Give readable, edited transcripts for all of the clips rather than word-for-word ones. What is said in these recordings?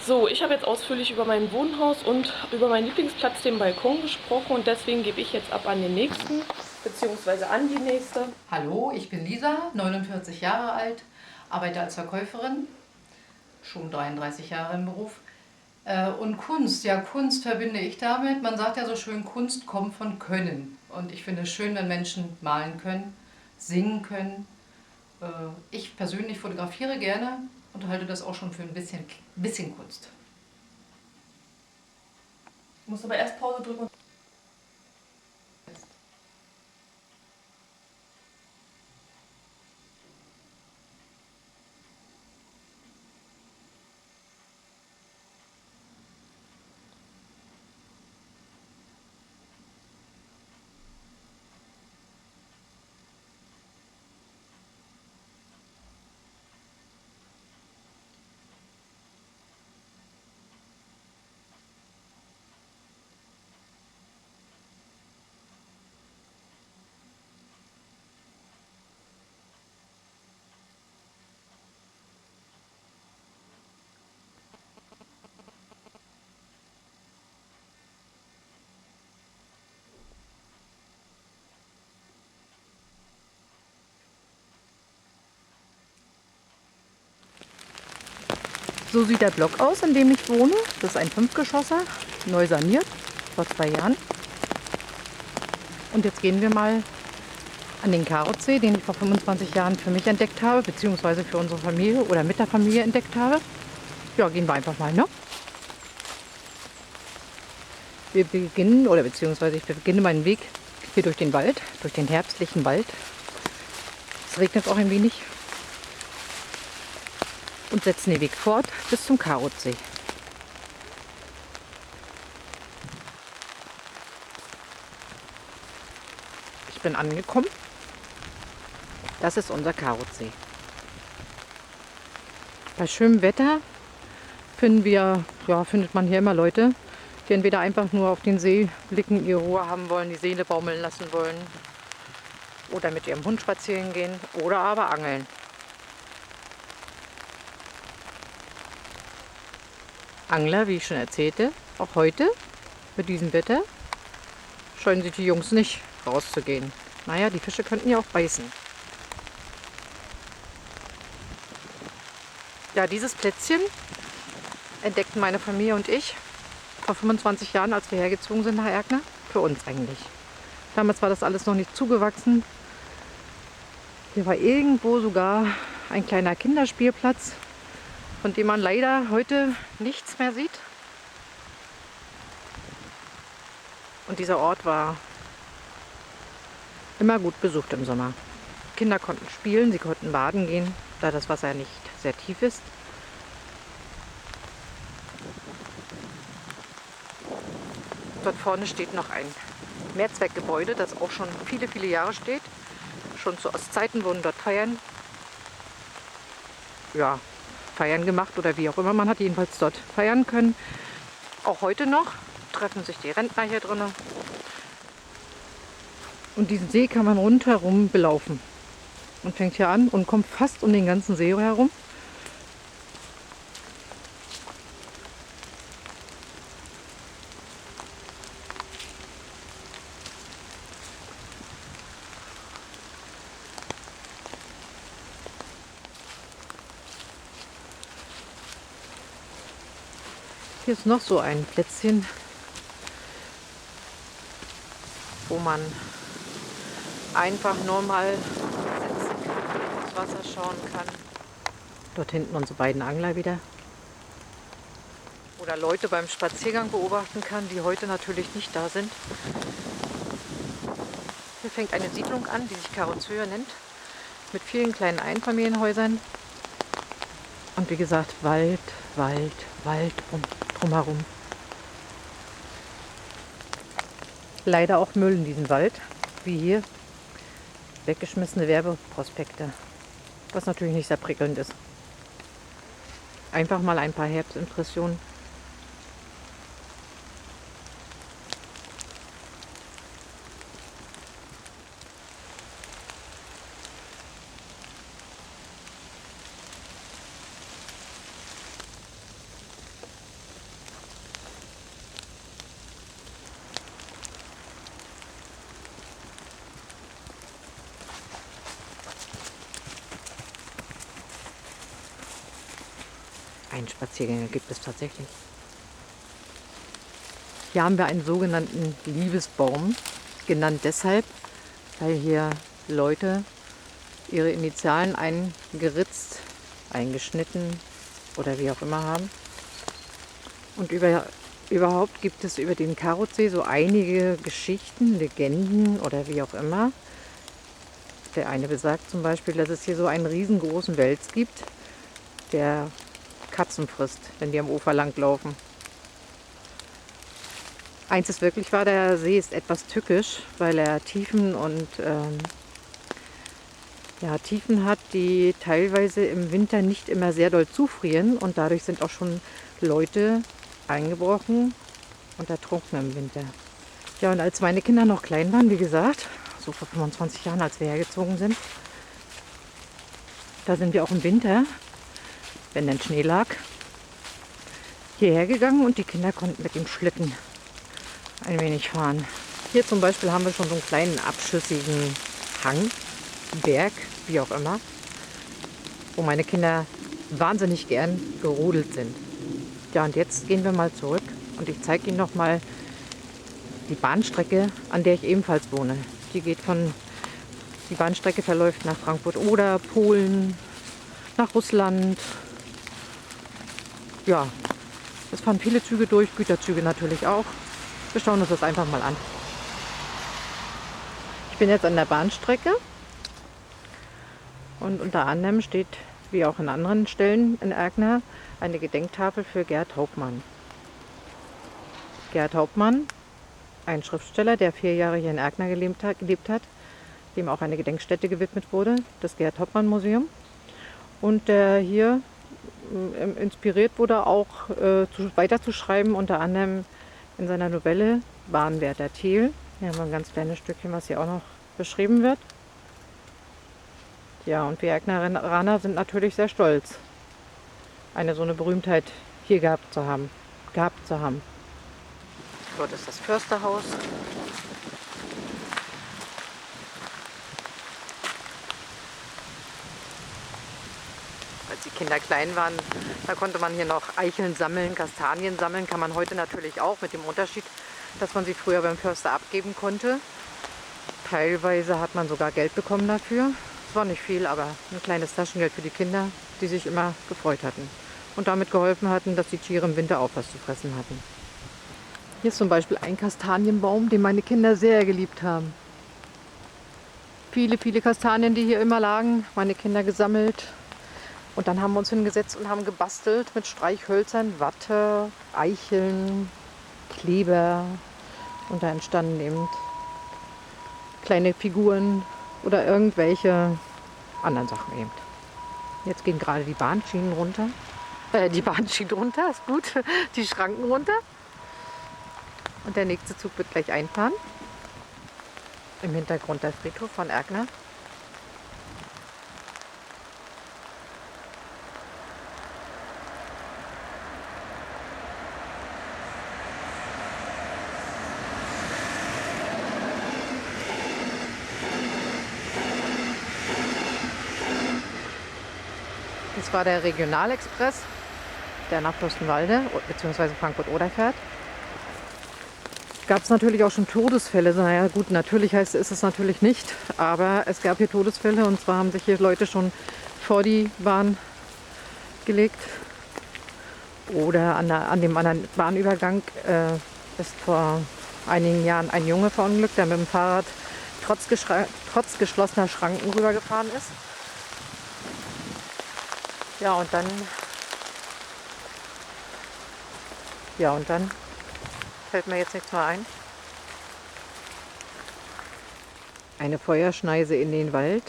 So, ich habe jetzt ausführlich über mein Wohnhaus und über meinen Lieblingsplatz, den Balkon, gesprochen und deswegen gebe ich jetzt ab an den nächsten, beziehungsweise an die nächste. Hallo, ich bin Lisa, 49 Jahre alt, arbeite als Verkäuferin, schon 33 Jahre im Beruf. Und Kunst, ja, Kunst verbinde ich damit, man sagt ja so schön, Kunst kommt von Können. Und ich finde es schön, wenn Menschen malen können, singen können. Ich persönlich fotografiere gerne und halte das auch schon für ein bisschen Kunst. Ich muss aber erst Pause drücken. So sieht der Block aus, in dem ich wohne. Das ist ein Fünfgeschosser, neu saniert, vor 2 Jahren. Und jetzt gehen wir mal an den Karotsee, den ich vor 25 Jahren für mich entdeckt habe, beziehungsweise für unsere Familie oder mit der Familie entdeckt habe. Ja, gehen wir einfach mal, ne? Wir beginnen, oder beziehungsweise ich beginne meinen Weg hier durch den Wald, durch den herbstlichen Wald. Es regnet auch ein wenig. Und setzen den Weg fort bis zum Karotsee. Ich bin angekommen. Das ist unser Karotsee. Bei schönem Wetter findet man hier immer Leute, die entweder einfach nur auf den See blicken, ihre Ruhe haben wollen, die Seele baumeln lassen wollen oder mit ihrem Hund spazieren gehen oder aber angeln. Angler, wie ich schon erzählte, auch heute mit diesem Wetter scheuen sich die Jungs nicht rauszugehen. Naja, die Fische könnten ja auch beißen. Ja, dieses Plätzchen entdeckten meine Familie und ich vor 25 Jahren, als wir hergezogen sind nach Erkner, für uns eigentlich. Damals war das alles noch nicht zugewachsen. Hier war irgendwo sogar ein kleiner Kinderspielplatz, von dem man leider heute nichts mehr sieht. Und dieser Ort war immer gut besucht im Sommer. Kinder konnten spielen, sie konnten baden gehen, da das Wasser nicht sehr tief ist. Dort vorne steht noch ein Mehrzweckgebäude, das auch schon viele, viele Jahre steht. Schon zu Ostzeiten wurden dort Feiern gemacht oder wie auch immer. Man hat jedenfalls dort feiern können. Auch heute noch treffen sich die Rentner hier drin. Und diesen See kann man rundherum belaufen. Man fängt hier an und kommt fast um den ganzen See herum. Hier ist noch so ein Plätzchen, wo man einfach nur mal sitzen kann, ins Wasser schauen kann. Dort hinten unsere beiden Angler wieder. Oder Leute beim Spaziergang beobachten kann, die heute natürlich nicht da sind. Hier fängt eine Siedlung an, die sich Karotsöer nennt, mit vielen kleinen Einfamilienhäusern. Und wie gesagt, Wald, Wald, Wald drumherum. Leider auch Müll in diesem Wald, wie hier weggeschmissene Werbeprospekte, was natürlich nicht sehr prickelnd ist. Einfach mal ein paar Herbstimpressionen. Einspaziergänge gibt es tatsächlich. Hier haben wir einen sogenannten Liebesbaum, genannt deshalb, weil hier Leute ihre Initialen eingeritzt, eingeschnitten oder wie auch immer haben. Und überhaupt gibt es über den Karotsee so einige Geschichten, Legenden oder wie auch immer. Der eine besagt zum Beispiel, dass es hier so einen riesengroßen Wels gibt, der Katzen frisst, wenn die am Ufer langlaufen. Eins ist wirklich wahr, der See ist etwas tückisch, weil er Tiefen und Tiefen hat, die teilweise im Winter nicht immer sehr doll zufrieren und dadurch sind auch schon Leute eingebrochen und ertrunken im Winter. Ja, und als meine Kinder noch klein waren, wie gesagt, so vor 25 Jahren, als wir hergezogen sind, da sind wir auch im Winter, wenn dann Schnee lag, hierher gegangen und die Kinder konnten mit dem Schlitten ein wenig fahren. Hier zum Beispiel haben wir schon so einen kleinen abschüssigen Hang, Berg, wie auch immer, wo meine Kinder wahnsinnig gern gerodelt sind. Ja, und jetzt gehen wir mal zurück und ich zeige Ihnen noch mal die Bahnstrecke, an der ich ebenfalls wohne. Die Bahnstrecke verläuft nach Frankfurt oder Polen, nach Russland. Ja, es fahren viele Züge durch, Güterzüge natürlich auch. Wir schauen uns das einfach mal an. Ich bin jetzt an der Bahnstrecke und unter anderem steht, wie auch an anderen Stellen in Erkner, eine Gedenktafel für Gerd Hauptmann. Gerd Hauptmann, ein Schriftsteller, der 4 Jahre hier in Erkner gelebt hat, dem auch eine Gedenkstätte gewidmet wurde, das Gerd Hauptmann Museum. Und der hier inspiriert wurde, auch weiterzuschreiben, unter anderem in seiner Novelle Bahnwärter Thiel. Hier haben wir ein ganz kleines Stückchen, was hier auch noch beschrieben wird. Ja, und wir Erkneraner sind natürlich sehr stolz, so eine Berühmtheit hier gehabt zu haben. Dort ist das Försterhaus. Als die Kinder klein waren, da konnte man hier noch Eicheln sammeln, Kastanien sammeln. Kann man heute natürlich auch, mit dem Unterschied, dass man sie früher beim Förster abgeben konnte. Teilweise hat man sogar Geld bekommen dafür. Es war nicht viel, aber ein kleines Taschengeld für die Kinder, die sich immer gefreut hatten. Und damit geholfen hatten, dass die Tiere im Winter auch was zu fressen hatten. Hier ist zum Beispiel ein Kastanienbaum, den meine Kinder sehr geliebt haben. Viele, viele Kastanien, die hier immer lagen, meine Kinder gesammelt. Und dann haben wir uns hingesetzt und haben gebastelt mit Streichhölzern, Watte, Eicheln, Kleber. Und da entstanden eben kleine Figuren oder irgendwelche anderen Sachen eben. Jetzt gehen gerade die Bahnschienen runter. Die Bahnschienen runter, ist gut. Die Schranken runter. Und der nächste Zug wird gleich einfahren. Im Hintergrund der Friedhof von Erkner. Das war der Regionalexpress, der nach Fürstenwalde bzw. Frankfurt-Oder fährt. Gab es natürlich auch schon Todesfälle. Naja gut, natürlich ist es natürlich nicht, aber es gab hier Todesfälle und zwar haben sich hier Leute schon vor die Bahn gelegt. Oder an dem anderen Bahnübergang ist vor einigen Jahren ein Junge verunglückt, der mit dem Fahrrad trotz geschlossener Schranken rübergefahren ist. Ja, und dann fällt mir jetzt nichts mehr ein. Eine Feuerschneise in den Wald.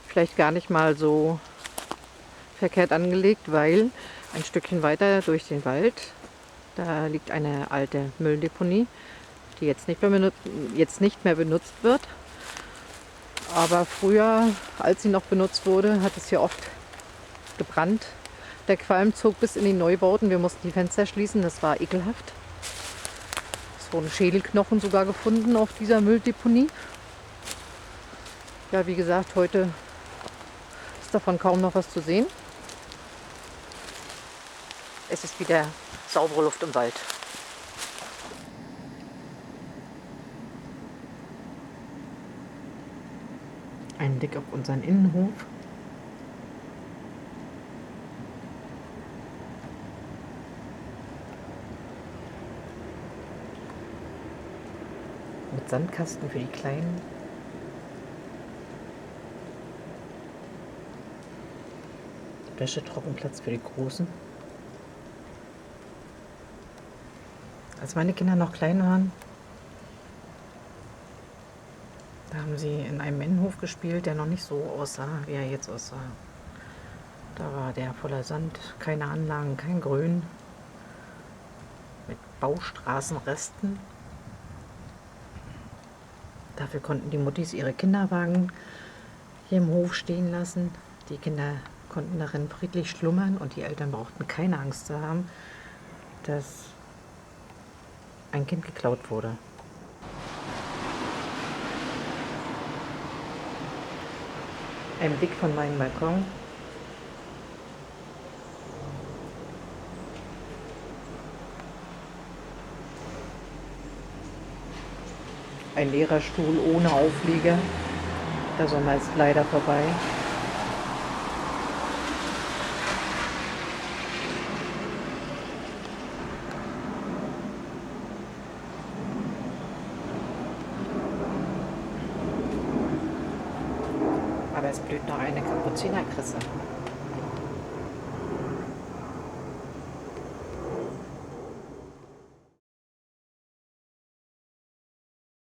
Vielleicht gar nicht mal so verkehrt angelegt, weil ein Stückchen weiter durch den Wald, da liegt eine alte Mülldeponie, die jetzt nicht mehr benutzt wird. Aber früher, als sie noch benutzt wurde, hat es hier oft gebrannt. Der Qualm zog bis in die Neubauten. Wir mussten die Fenster schließen, das war ekelhaft. Es wurden Schädelknochen sogar gefunden auf dieser Mülldeponie. Ja, wie gesagt, heute ist davon kaum noch was zu sehen. Es ist wieder saubere Luft im Wald. Ein Blick auf unseren Innenhof. Mit Sandkasten für die Kleinen. Wäschetrockenplatz für die Großen. Als meine Kinder noch klein waren, da haben sie in einem Innenhof gespielt, der noch nicht so aussah, wie er jetzt aussah. Da war der voller Sand, keine Anlagen, kein Grün, mit Baustraßenresten. Dafür konnten die Muttis ihre Kinderwagen hier im Hof stehen lassen. Die Kinder konnten darin friedlich schlummern und die Eltern brauchten keine Angst zu haben, dass ein Kind geklaut wurde. Ein Blick von meinem Balkon. Ein leerer Stuhl ohne Auflieger. Der Sommer ist leider vorbei. Aber es blüht noch eine Kapuzinerkresse.